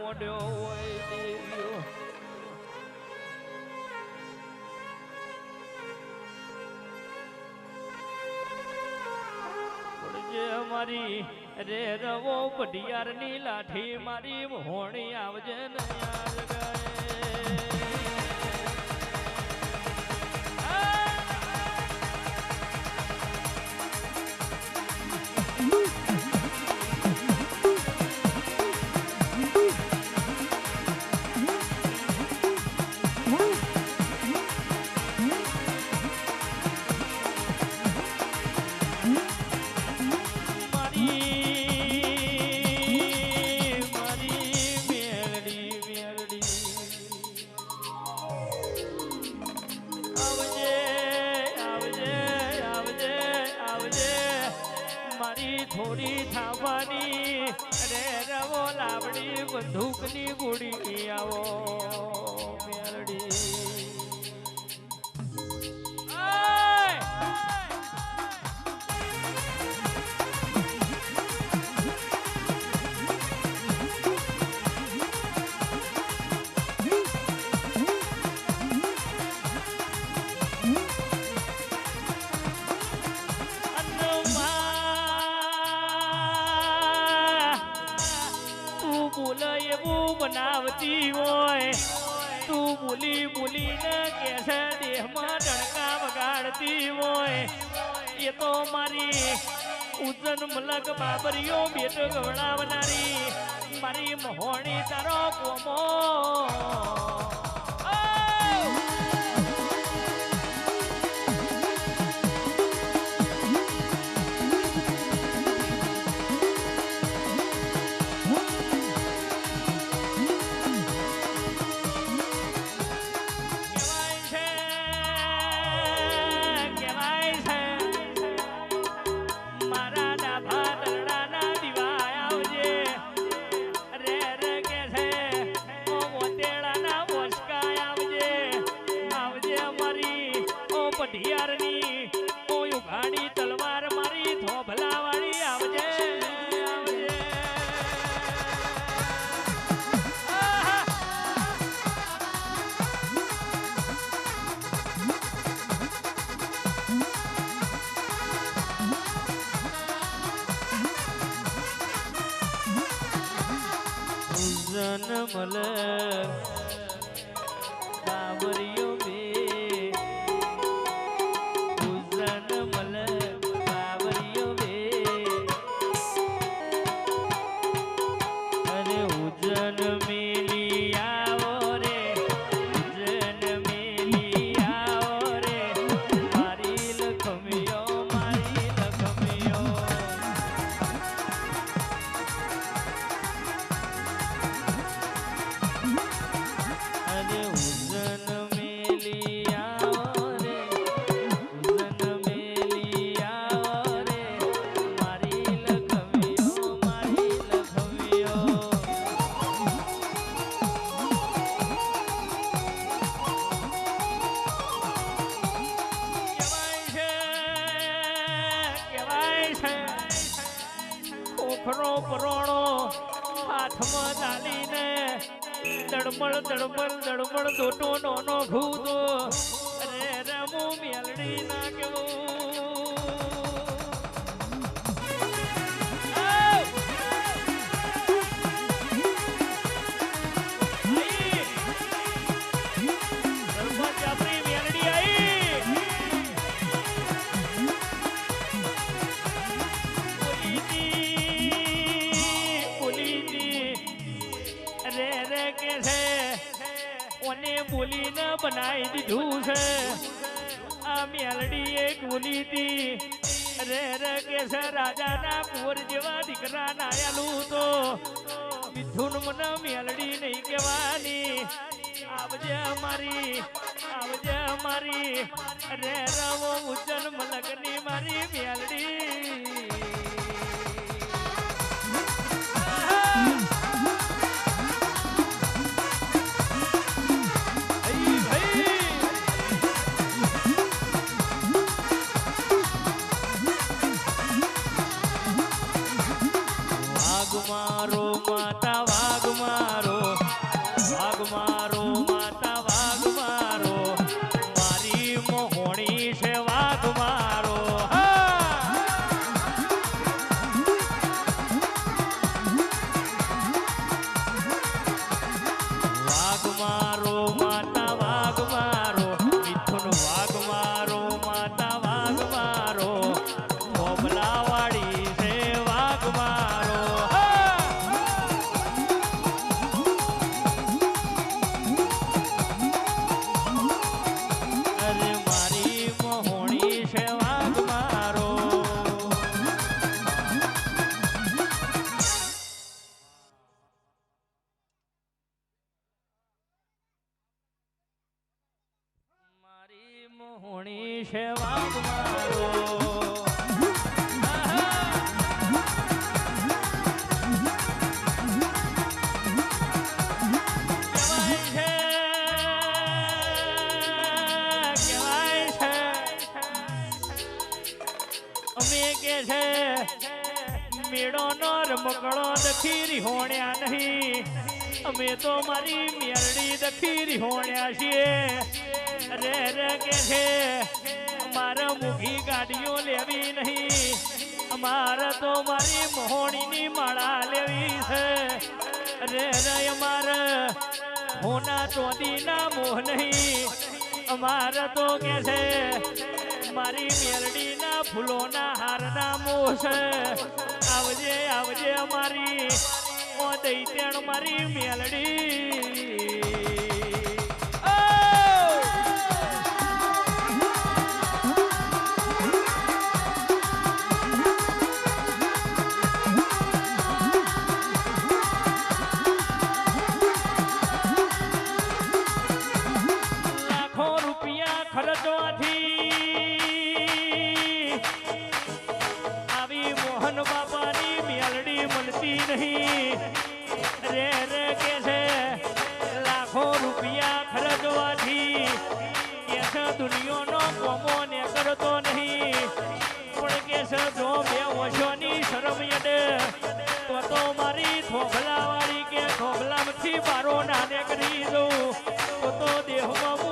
મોડ્યો હોય દેવ્યો મારી રે રવો પઢિયાર ની લાઠી મારી મોહણી આવજે ને યાર થોડી થાવાની રે રવો લાવડી બંદૂકની ગોળી આવો મેરડી બનાવતી હોય તું બોલી બોલીને કેસે દેહમાં ડણકા વગાડતી હોય એ તો મારી ઉજ્જન મલક બાબરીઓ બેટ ગવડાવનારી મારી મહોણી તારો કોમો પઢિયારની ઓયું ઘાડી તલવાર મારી થોભલા વાળી આવજે જન્મલ બાબરીઓ ખરો પરોણો હાથમાં ચાલીને દડમળ દડમળ દડમળ દોટો નોનો ઘૂતો અરે રમો મેલડી ના કેવું બોલીને બનાવી દીધું છે આ મેલડી એક બોલી હતી રે રે કે છે રાજાના કુંવર જેવા દીકરા નાયાલું તો મિથુન મને મેલડી નહીં કહેવાની આવજે અમારી રે રવો ઉજ્જન મલકની મારી મેલડી વાઘ મારો માતા વાઘ મારો મોહણી છે વાગ મારો મેળો નો રમકડો દખી હોણ્યા નહીં અમે તો મારી મેરડી દખી હોણ્યા છીએ રે રે કે છે અમારે મૂઘી ગાડીઓ લેવી નહીં અમારે તો મારી મોહણીની માળા લેવી છે રે રે અમારે હોના ચોદીના મોહ નહીં અમારે તો કે છે મારી મેરડીના ફૂલોના હારના મોહ છે આવજે આવજે અમારી ઓ દૈત્યણ મારી મેલડી લાખો રૂપિયા ખર્ચવાથી બાપાની મેલડી મળતી નહીં રે રે કે છે લાખો રૂપિયા ખર્ચવાથી કે છે દુનિયાનો કોમો ને કરતો નહીં પણ કે છે જો બે વર્ષોની શરમ યડે તો મારી થોભલા વાળી કે થોભલામાંથી બારો નાને કરી દઉં તો દેહમાં